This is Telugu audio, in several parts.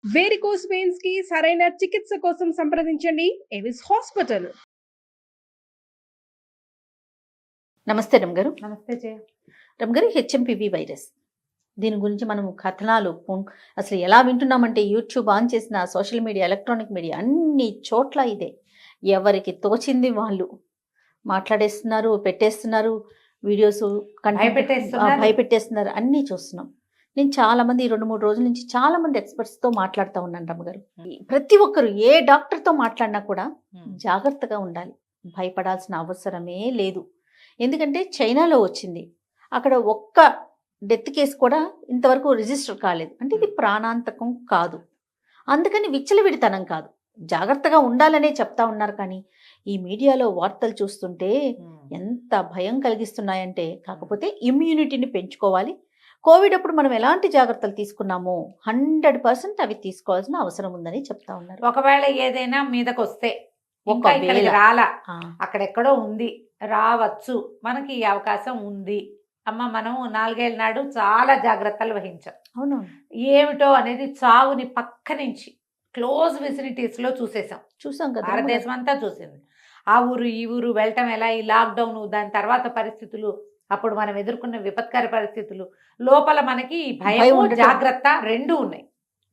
వేరికోస్ వెయిన్స్ కి సరైన చికిత్స కోసం సంప్రదించండి ఎవిస్ హాస్పిటల్. నమస్తే రమ్గారు. నమస్తే జయ. రమ్గారు, హెచ్ఎంపివి వైరస్ దీని గురించి మనం కథనాలు అసలు ఎలా వింటున్నామంటే యూట్యూబ్ ఆన్ చేసిన సోషల్ మీడియా, ఎలక్ట్రానిక్ మీడియా అన్ని చోట్ల ఇదే. ఎవరికి తోచింది వాళ్ళు మాట్లాడేస్తున్నారు, పెట్టేస్తున్నారు వీడియోస్, భయపెట్టేస్తున్నారు, అన్నీ చూస్తున్నాం. నేను చాలామంది 2-3 రోజుల నుంచి చాలామంది ఎక్స్పర్ట్స్తో మాట్లాడుతూ ఉన్నాను రమ్మగారు. ప్రతి ఒక్కరు ఏ డాక్టర్తో మాట్లాడినా కూడా జాగ్రత్తగా ఉండాలి, భయపడాల్సిన అవసరమే లేదు. ఎందుకంటే చైనాలో వచ్చింది, అక్కడ ఒక్క డెత్ కేసు కూడా ఇంతవరకు రిజిస్టర్ కాలేదు. అంటే ఇది ప్రాణాంతకం కాదు, అందుకని విచ్చలవిడితనం కాదు, జాగ్రత్తగా ఉండాలనే చెప్తా ఉన్నారు. కానీ ఈ మీడియాలో వార్తలు చూస్తుంటే ఎంత భయం కలిగిస్తున్నాయంటే, కాకపోతే ఇమ్యూనిటీని పెంచుకోవాలి. కోవిడ్ అప్పుడు మనం ఎలాంటి జాగ్రత్తలు తీసుకున్నామో 100% అవి తీసుకోవాల్సిన అవసరం ఉందని చెప్తా ఉన్నారు. ఒకవేళ ఏదైనా మీదకి వస్తే రాలా, అక్కడెక్కడో ఉంది, రావచ్చు, మనకి ఈ అవకాశం ఉంది అమ్మ, మనం 4 ఏళ్ళ నాడు చాలా జాగ్రత్తలు వహించాం. అవును, ఏమిటో అనేది చావుని పక్క నుంచి క్లోజ్ విసినిటీస్ లో చూసాం కదా, భారతదేశం అంతా చూసింది. ఆ ఊరు ఈ ఊరు వెళ్ళటం ఎలా, ఈ లాక్డౌన్, దాని తర్వాత పరిస్థితులు, అప్పుడు మనం ఎదుర్కొన్న విపత్కర పరిస్థితులు, లోపల మనకి భయం జాగ్రత్త రెండూ ఉన్నాయి.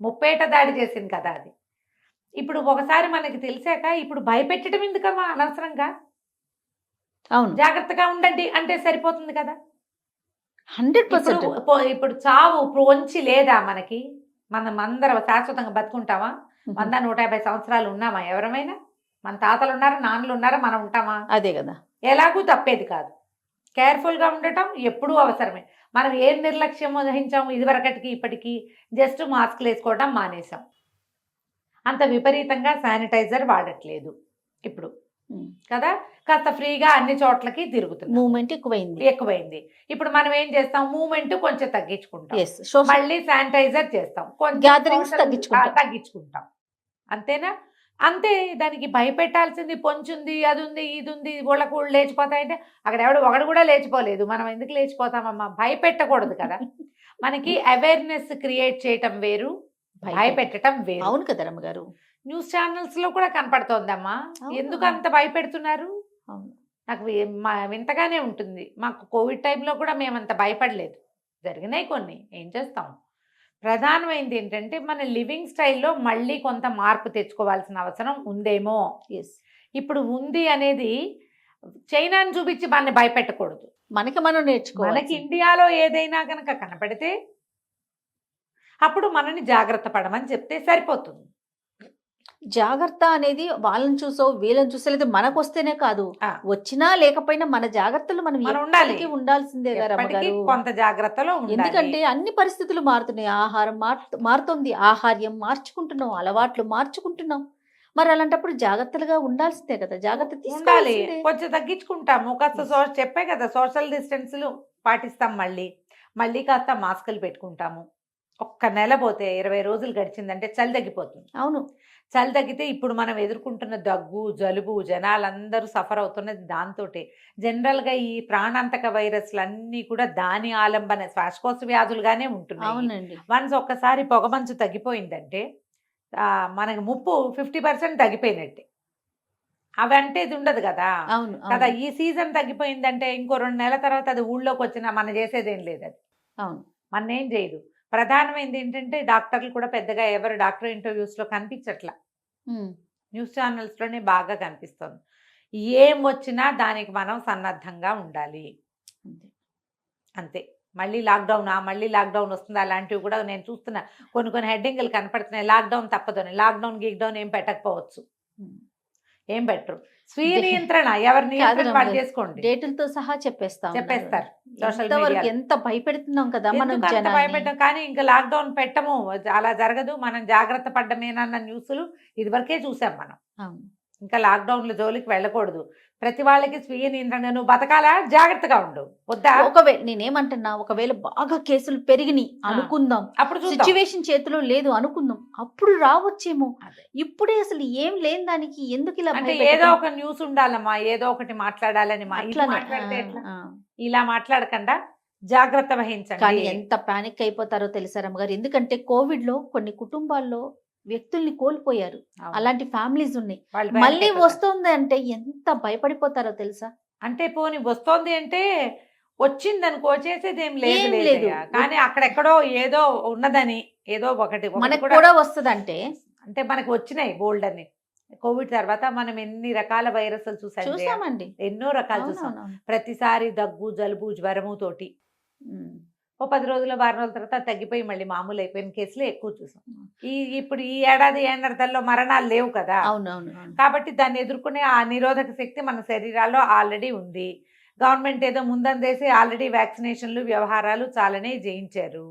ముప్పేట దాడి చేసింది కదా అది. ఇప్పుడు ఒకసారి మనకి తెలిసాక ఇప్పుడు భయపెట్టడం ఎందుకమ్మా అనవసరంగా? అవును, జాగ్రత్తగా ఉండండి అంటే సరిపోతుంది కదా. 100%. ఇప్పుడు చావు పొంచి లేదా మనకి? మనం అందరం శాశ్వతంగా బతుకుంటామా? 100-150 సంవత్సరాలు ఉన్నామా ఎవరమైనా? మన తాతలు ఉన్నారా, నాన్నలు ఉన్నారా, మనం ఉంటామా? అదే కదా. ఎలాగూ తప్పేది కాదు. కేర్ఫుల్గా ఉండటం ఎప్పుడూ అవసరమే. మనం ఏం నిర్లక్ష్యం వహించాము ఇదివరకటికి ఇప్పటికీ? జస్ట్ మాస్క్లు వేసుకోవడం మానేసాం, అంత విపరీతంగా శానిటైజర్ వాడట్లేదు ఇప్పుడు కదా, కాస్త ఫ్రీగా అన్ని చోట్లకి తిరుగుతుంది, మూవ్మెంట్ ఎక్కువైంది. ఇప్పుడు మనం ఏం చేస్తాం, మూవ్మెంట్ కొంచెం తగ్గించుకుంటాం, మళ్ళీ శానిటైజర్ చేస్తాం, కొంచెం తగ్గించుకుంటాం, అంతేనా? అంతే. దానికి భయపెట్టాల్సింది పొంచుంది, అది ఉంది, ఇది ఉంది, ఊళ్ళకు లేచిపోతాయంటే అక్కడ ఒకడు కూడా లేచిపోలేదు, మనం ఎందుకు లేచిపోతామమ్మా? భయపెట్టకూడదు కదా. మనకి అవేర్నెస్ క్రియేట్ చేయటం వేరు, భయపెట్టడం వేరు. అవును కదా రమ్మగారు. న్యూస్ ఛానల్స్ లో కూడా కనపడుతోందమ్మా, ఎందుకు అంత భయపెడుతున్నారు? నాకు వింతగానే ఉంటుంది. మాకు కోవిడ్ టైంలో కూడా మేమంత భయపడలేదు, జరిగినాయి కొన్ని, ఏం చేస్తాం. ప్రధానమైనది ఏంటంటే మన లివింగ్ స్టైల్లో మళ్ళీ కొంత మార్పు తెచ్చుకోవాల్సిన అవసరం ఉందేమో. ఇప్పుడు ఉంది అనేది చైనాని చూపించి మనని భయపెట్టకూడదు, మనకి మనం నేర్చుకోవాలి. మనకి ఇండియాలో ఏదైనా కనుక కనపడితే అప్పుడు మనని జాగ్రత్త పడమని చెప్తే సరిపోతుంది. జాగ్రత్త అనేది వాళ్ళని చూసో వీళ్ళని చూసో లేదా మనకు వస్తేనే కాదు, వచ్చినా లేకపోయినా మన జాగ్రత్తలు మనం ఉండాల్సిందే కొంత జాగ్రత్తలో. ఎందుకంటే అన్ని పరిస్థితులు మారుతున్నాయి, ఆహారం మారుతుంది, ఆహార్యం మార్చుకుంటున్నాం, అలవాట్లు మార్చుకుంటున్నాం. మరి అలాంటప్పుడు జాగ్రత్తలుగా ఉండాల్సిందే కదా, జాగ్రత్త తీసుకోవాలి. కొంచెం తగ్గించుకుంటాము, కాస్త చెప్పే కదా సోషల్ డిస్టెన్స్లు పాటిస్తాం, మళ్ళీ కాస్త మాస్కులు పెట్టుకుంటాము. ఒక్క నెల పోతే 20 రోజులు గడిచిందంటే చలి తగ్గిపోతుంది. అవును, చలి తగ్గితే ఇప్పుడు మనం ఎదుర్కొంటున్న దగ్గు, జలుబు, జనాలందరూ సఫర్ అవుతున్నది దాంతో. జనరల్గా ఈ ప్రాణాంతక వైరస్లు అన్నీ కూడా దాని ఆలంబన శ్వాసకోశ వ్యాధులుగానే ఉంటున్నాయి. వన్స్ ఒక్కసారి పొగమంచు తగ్గిపోయిందంటే మనకి ముప్పు 50% తగ్గిపోయినట్టే. అవి అంటే ఇది ఉండదు కదా. కదా, ఈ సీజన్ తగ్గిపోయిందంటే ఇంకో 2 నెలల తర్వాత అది ఊళ్ళోకి వచ్చినా మనం చేసేదేం లేదు, అది మన ఏం చేయదు. ప్రధానమైనది ఏంటంటే డాక్టర్లు కూడా పెద్దగా ఎవరు డాక్టర్ ఇంటర్వ్యూస్లో కనిపించట్లా, న్యూస్ ఛానల్స్లోనే బాగా కనిపిస్తుంది. ఏం వచ్చినా దానికి మనం సన్నద్ధంగా ఉండాలి, అంతే. మళ్ళీ లాక్డౌన్ వస్తుంది, అలాంటివి కూడా నేను చూస్తున్నా. కొన్ని హెడ్డింగ్లు కనపడుతున్నాయి, లాక్డౌన్ తప్పదని. లాక్డౌన్ గీక్డౌన్ ఏం పెట్టకపోవచ్చు, ఏం పెట్టరు. స్వీయ నియంత్రణ, ఎవరి నియంత్రణ వాళ్ళు చేసుకోండి, డేటులతో సహా చెప్పేస్తారు. సోషల్ మీడియా ఎంత భయపెడుతున్నాం కదా మనం, భయపెట్టాం. కానీ ఇంకా లాక్డౌన్ పెట్టము, అలా జరగదు, మనం జాగ్రత్త పడ్డమేనన్న న్యూస్లు ఇదివరకే చూసాం మనం. ఇంకా లాక్డౌన్ల జోలికి వెళ్ళకూడదు. ప్రతి వాళ్ళకి స్వీయ నియంత్రణ, నువ్వు బతకాలా, జాగ్రత్తగా ఉండు, వద్దా? నేనేమంటున్నా, ఒకవేళ బాగా కేసులు పెరిగినాయి అనుకుందాం, అప్పుడు సిచ్యువేషన్ చేతిలో లేదు అనుకుందాం, అప్పుడు రావచ్చేమో. ఇప్పుడే అసలు ఏం లేని దానికి ఎందుకు ఇలా? అంటే ఏదో ఒక న్యూస్ ఉండాలమ్మా, ఏదో ఒకటి మాట్లాడాలని. ఇలా మాట్లాడకుండా జాగ్రత్త కానీ వహించండి. ఎంత పానిక్ అయిపోతారో తెలుసా రమ్మగారు, ఎందుకంటే కోవిడ్ లో కొన్ని కుటుంబాల్లో వ్యక్తుల్ని కోల్పోయారు. అవును. అలాంటి ఫ్యామిలీస్ ఉన్నాయి. వాళ్ళు panic మళ్ళీ అయిపోతారు. వస్తుంది అంటే ఎంత భయపడిపోతారో తెలుసా. అంటే పోనీ వస్తోంది అంటే వచ్చిందనుకో చేసేది ఏం లేదు ఏం లేదు. లేదయ్యా. కానీ అక్కడెక్కడో ఏదో ఉన్నదని ఏదో ఒకటి మనకు కూడా కూడా వస్తుందంటే అంటే మనకి వచ్చినాయి బోల్డ్ అని. కోవిడ్ తర్వాత మనం ఎన్ని రకాల వైరస్లు చూసాం జయ. చూసామండి. ఎన్నో రకాలు చూసాం. అవునవును. ప్రతిసారి దగ్గు జలుబు జ్వరము తోటి ఓ 10 రోజుల వారం రోజుల తర్వాత తగ్గిపోయి మళ్ళీ మామూలు అయిపోయిన కేసులు ఎక్కువ చూసాం. ఇప్పుడు ఈ ఏడాది ఏడాదిలో మరణాలు లేవు కదా. అవునవును. కాబట్టి దాన్ని ఎదుర్కొనే ఆ నిరోధక శక్తి మన శరీరాల్లో ఆల్రెడీ ఉంది. గవర్నమెంట్ ఏదో ముందందేసి ఆల్రెడీ వ్యాక్సినేషన్లు వ్యవహారాలు చాలానే చేయించారు.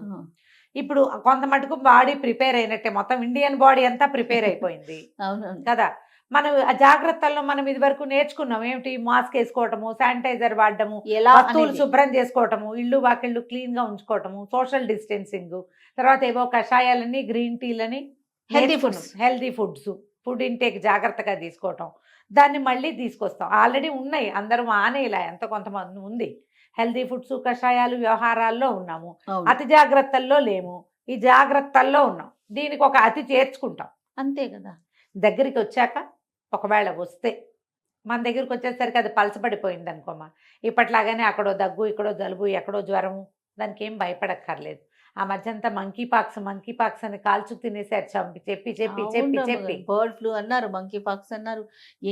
ఇప్పుడు కొంత మటుకు బాడీ ప్రిపేర్ అయినట్టే, మొత్తం ఇండియన్ బాడీ అంతా ప్రిపేర్ అయిపోయింది అవునవును. కదా. మనం ఆ జాగ్రత్తల్లో మనం ఇది వరకు నేర్చుకున్నాం ఏమిటి, మాస్క్ వేసుకోవటము, శానిటైజర్ వాడటము, ఎలా వస్తువులు అనేది. శుభ్రం చేసుకోవటము, ఇళ్ళు వాకిళ్ళు క్లీన్ గా ఉంచుకోవటము, సోషల్ డిస్టెన్సింగ్, తర్వాత ఏవో కషాయాలని గ్రీన్ టీలని, Healthy foods. Healthy foods, food intake జాగ్రత్తగా తీసుకోవటం, దాన్ని మళ్ళీ తీసుకొస్తాం. ఆల్రెడీ ఉన్నాయి, అందరూ మానేలా ఎంత కొంతమంది ఉంది. హెల్దీ ఫుడ్స్ కషాయాలు వ్యవహారాల్లో ఉన్నాము, అవును. అతి జాగ్రత్తల్లో లేము, ఈ జాగ్రత్తల్లో ఉన్నాం. దీనికి ఒక అతి చేర్చుకుంటాం. అంతే కదా. దగ్గరికి వచ్చాక ఒకవేళ వస్తే మన దగ్గరికి వచ్చేసరికి అది పలసపడిపోయింది అనుకోమా, ఇప్పట్లాగానే అక్కడో దగ్గు ఇక్కడో జలుబు ఎక్కడో జ్వరము, దానికి ఏం భయపడక్కర్లేదు. ఆ మధ్య అంతా మంకీ పాక్స్ అని కాల్చు తినేసారు చెప్పి బర్డ్ ఫ్లూ అన్నారు, మంకీ పాక్స్ అన్నారు,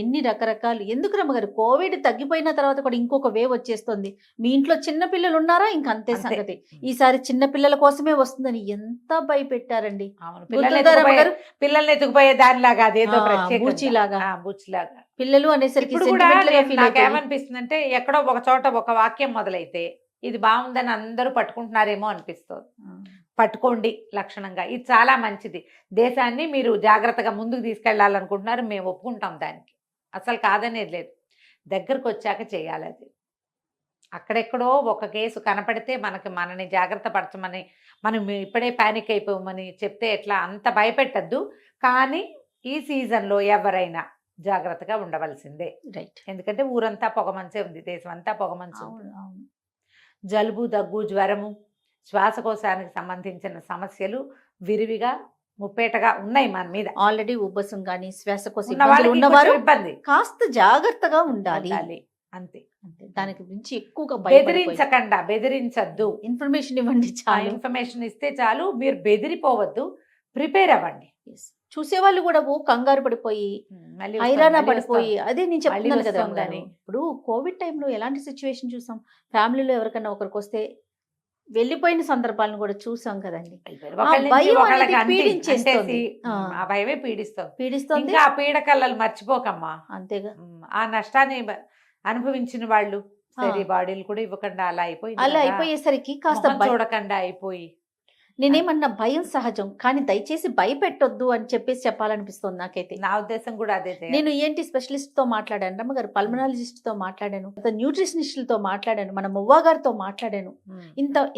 ఎన్ని రకరకాలు. ఎందుకు రమ్మగారు, కోవిడ్ తగ్గిపోయిన తర్వాత కూడా ఇంకొక వేవ్ వచ్చేస్తుంది. మీ ఇంట్లో చిన్న పిల్లలు ఉన్నారా, ఇంక అంతే అంతే. సంగతి. ఈసారి చిన్న పిల్లల కోసమే వస్తుందని ఎంత భయపెట్టారండి. అవును, గుర్తుందా రమ్మగారు? పిల్లల్ని ఎత్తుకుపోయే దానిలాగా అదేదో ఆ, ప్రత్యేకంగా. బూచిలాగా. బూచిలాగా. పిల్లలు అనేసరికి ఇప్పుడు కూడా sentimental గా feel అయిపోయి. నాకేమనిపిస్తుంది అంటే ఎక్కడో ఒక చోట ఒక వాక్యం మొదలైతే ఇది బాగుందని అందరూ పట్టుకుంటున్నారేమో అనిపిస్తుంది. పట్టుకోండి లక్షణంగా, ఇది చాలా మంచిది. దేశాన్ని మీరు జాగ్రత్తగా ముందుకు తీసుకెళ్లాలనుకుంటున్నారు, మేము ఒప్పుకుంటాం దానికి, అసలు కాదనేది లేదు. దగ్గరకు వచ్చాక చేయాలి అది. అక్కడెక్కడో ఒక కేసు కనపడితే మనని జాగ్రత్త పరచమని, మనం ఇప్పుడే పానిక్ అయిపోమని చెప్తే ఎట్లా, అంత భయపెట్టద్దు. కానీ ఈ సీజన్లో ఎవరైనా జాగ్రత్తగా ఉండవలసిందే. రైట్. ఎందుకంటే ఊరంతా పొగమంచే ఉంది, దేశం అంతా పొగమంచు ఉంది. అవును, అవును. జలుబు దగ్గు జ్వరము శ్వాసకోశానికి సంబంధించిన సమస్యలు విరివిగా ముప్పేటగా ఉన్నాయి మన మీద. ఆల్రెడీ ఉబ్బసం కానీ శ్వాసకోశ ఉన్న వాళ్ళకి ఇబ్బందులు ఉన్నవారు కొంచెం ఇబ్బంది కాస్త జాగ్రత్తగా ఉండాలి. ఉండాలి. అంతే. అంతే. దానికి మించి ఎక్కువగా బెదిరించకుండా, బెదిరించద్దు. ఇన్ఫర్మేషన్ ఇవ్వండి ఆ చాలు. ఇన్ఫర్మేషన్ ఇస్తే చాలు, మీరు బెదిరిపోవద్దు, ప్రిపేర్ అవ్వండి. Yes. చూసేవాళ్ళు కూడా కంగారు పడిపోయి మళ్ళీ హైరాణ వస్తుంది, పడిపోయి, అదే నేను చెప్తున్నాను కదా వస్తుందని. రమ్మగారు. ఇప్పుడు కోవిడ్ టైంలో ఎలాంటి సిచ్యువేషన్ చూసాం, ఫ్యామిలీలో ఎవరికైనా ఒకరికి వస్తే వెళ్ళిపోయిన సందర్భాలను కూడా చూసాం కదండి. ఒకళ్ళ నుంచి భయం ఒకళ్ళకి అనేది పీడించేస్తుంది. ఆ భయమే పీడిస్తుంది. పీడిస్తుంది. ఇంకా ఆ పీడకల్లలు మర్చిపోకమ్మా. అంతేగా. ఆ నష్టాన్ని అనుభవించిన వాళ్ళు సరే బాడీలు కూడా ఇవ్వకుండా అలా అయిపోయింది అలా కదా. అయిపోయేసరికి కాస్త మొహం చూడకుండా అయిపోయి. నేనేమన్నా భయం సహజం, కానీ దయచేసి భయపెట్టొద్దు అని చెప్పేసి చెప్పాలనిపిస్తుంది నాకైతే. నా ఉద్దేశం కూడా అదే చేయాలి. నేను ఏంటి స్పెషలిస్ట్ తో మాట్లాడాను రమ్మగారు, పల్మనాలజిస్ట్ తో మాట్లాడాను, న్యూట్రిషనిస్టులతో మాట్లాడాను, మన మువ్వా గారితో మాట్లాడాను,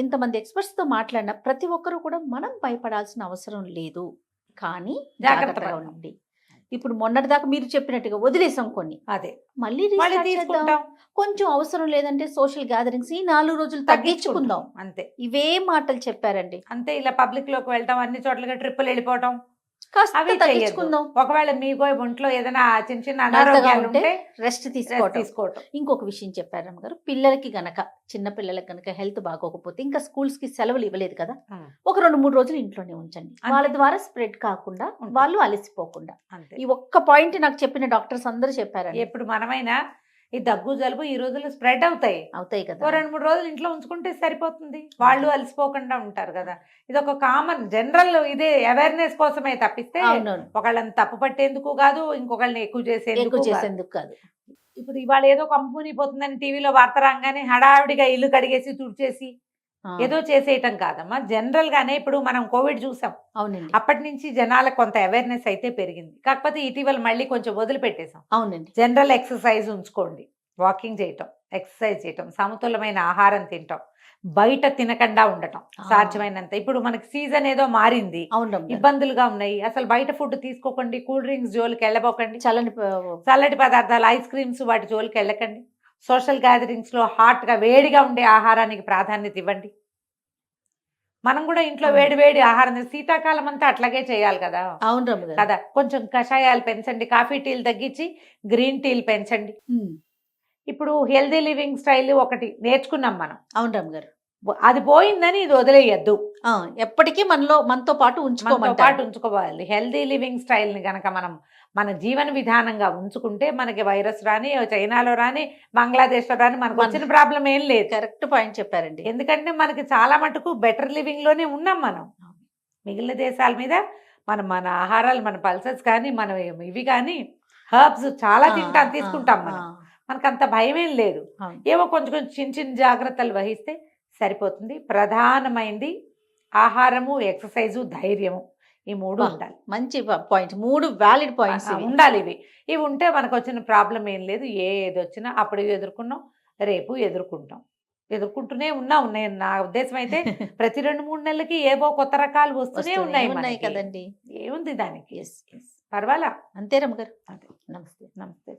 ఇంతమంది ఎక్స్పర్ట్స్ తో మాట్లాడిన ప్రతి ఒక్కరు కూడా మనం భయపడాల్సిన అవసరం లేదు, కానీ జాగ్రత్తగా పడాలి. ఉండండి. ఇప్పుడు మొన్నటిదాకా మీరు చెప్పినట్టుగా వదిలేసాం కొన్ని, అదే మళ్ళీ మళ్ళీ restart చేద్దాం. తీసుకుంటాం. కొంచెం అవసరం లేదంటే సోషల్ గ్యాదరింగ్స్ ఈ 4 రోజులు తగ్గించుకుందాం. అంతే ఇవే మాటలు చెప్పారండి. అంతే. ఇలా పబ్లిక్ లోకి వెళ్తాం, అన్ని చోట్లగా ట్రిప్పులు వెళ్ళిపోవటం, కాస్త అవి తగ్గించుకుందాం. చేయొద్దు. ఒకవేళ మీకు ఒంట్లో ఏదైనా చిన్న మెత్తగా అనారోగ్యాలు ఉంటే ఉంటే రెస్ట్ rest తీసుకోవటం. తీసుకోవటం. ఇంకొక విషయం చెప్పారు రమ్మగారు, పిల్లలకి గనక చిన్న పిల్లలకి గనక హెల్త్ బాగోకపోతే ఇంకా స్కూల్స్ కి సెలవులు ఇవ్వలేదు కదా, ఒక 2-3 రోజులు ఇంట్లోనే ఉంచండి. అంతే. వాళ్ళ ద్వారా స్ప్రెడ్ కాకుండా, ఉంటుంది. వాళ్ళు అలసిపోకుండా. అంతే. ఈ ఒక్క పాయింట్ నాకు చెప్పిన డాక్టర్స్ అందరూ చెప్పారండి. ఎప్పుడు మనమైనా ఈ దగ్గు జలుబు ఈ రోజుల్లో స్ప్రెడ్ అవుతాయి, అవుతాయి ఓ కదా. 2-3 రోజులు ఇంట్లో ఉంచుకుంటే సరిపోతుంది, వాళ్ళు అలసిపోకుండా ఉంటారు కదా. ఇది ఒక కామన్ జనరల్ ఇదే అవేర్నెస్ కోసమే తప్పిస్తే అవునవును. ఒకళ్ళని తప్పు పట్టేందుకు కాదు, ఇంకొకళ్ళని ఎక్కువ ఎక్కువ కాదు. చేసేందుకు కాదు. ఇప్పుడు ఇవాళ ఏదో కంపెనీపోతుందని టీవీలో వార్త రాగానే హడావిడిగా ఇల్లు కడిగేసి తుడిచేసి ఏదో చేసేయటం కాదమ్మా. జనరల్ గానే ఇప్పుడు మనం కోవిడ్ చూసాం, అవునండి, అప్పటి నుంచి జనాలకు కొంత అవేర్నెస్ అయితే పెరిగింది. కాకపోతే ఇటీవల మళ్ళీ కొంచెం వదిలిపెట్టేశాం. అవునండి. జనరల్ ఎక్సర్సైజ్ ఉంచుకోండి, వాకింగ్ చేయటం, ఎక్సర్సైజ్ చేయటం, సమతులమైన ఆహారం తినటం, బయట తినకుండా ఉండటం సాధ్యమైనంత. ఇప్పుడు మనకి సీజన్ ఏదో మారింది, అవును, ఇబ్బందులుగా ఉన్నాయి, అసలు బయట ఫుడ్ తీసుకోకండి, కూల్ డ్రింక్స్ జోలికి వెళ్ళబోకండి, చల్లని చల్లటి పదార్థాలు ఐస్ క్రీమ్స్ వాటి జోలికి వెళ్ళకండి. సోషల్ గ్యాదరింగ్స్లో హాట్గా వేడిగా ఉండే ఆహారానికి ప్రాధాన్యత ఇవ్వండి. మనం కూడా ఇంట్లో అవును. వేడి వేడి ఆహారం శీతాకాలం అంతా అట్లాగే చేయాలి కదా అవును రమ్మగారు. కదా. కొంచెం కషాయాలు పెంచండి, కాఫీ టీలు తగ్గించి గ్రీన్ టీలు పెంచండి. ఉమ్, ఇప్పుడు హెల్దీ లివింగ్ స్టైల్ ఒకటి నేర్చుకున్నాం మనం, అవును రమ్మగారు. అది పోయిందని ఇది వదిలేయద్దు, ఆ, ఎప్పటికీ మనతో పాటు మనతో ఉంచుకోమంటారు. పాటు ఉంచుకోవాలి. హెల్దీ లివింగ్ స్టైల్ని గనక మనం మన జీవన విధానంగా ఉంచుకుంటే మనకి వైరస్ రాని, చైనాలో రాని, బంగ్లాదేశ్లో రాని మనకు వచ్చిన ప్రాబ్లం ఏం లేదు. కరెక్ట్ పాయింట్ చెప్పారండి. ఎందుకంటే మనకి చాలా మటుకు బెటర్ లివింగ్లోనే ఉన్నాం మనం. మిగిలిన దేశాల మీద మన ఆహారాలు, మన పల్సెస్ కానీ, మన ఇవి కానీ హర్బ్స్ చాలా తీసుకుంటాం మనం. మనకు అంత భయం ఏం లేదు. అవును. ఏవో కొంచెం కొంచెం చిన్న చిన్న జాగ్రత్తలు వహిస్తే సరిపోతుంది. ప్రధానమైంది ఆహారము, ఎక్సర్సైజు, ధైర్యము, ఈ 3 వా. ఉండాలి. మంచి పాయింట్, 3 వ్యాలిడ్ పాయింట్స్. ఉండాలి ఇవి. ఇవి ఉంటే మనకు వచ్చిన ప్రాబ్లం ఏం లేదు. ఏది వచ్చినా అప్పుడు ఎదుర్కొన్నాం, రేపు ఎదుర్కొంటాం, ఎదుర్కొంటూనే ఉన్నాం. నేను నా ఉద్దేశం అయితే ప్రతి 2-3 నెలలకి ఏవో కొత్త రకాలు వస్తూనే ఉన్నాయి ఉన్నాయి మనకి. కదండి. ఏముంది దానికి, ఎస్ ఎస్, పర్వాలా. అంతే రమ్మగారు. అదే. నమస్తే. నమస్తే.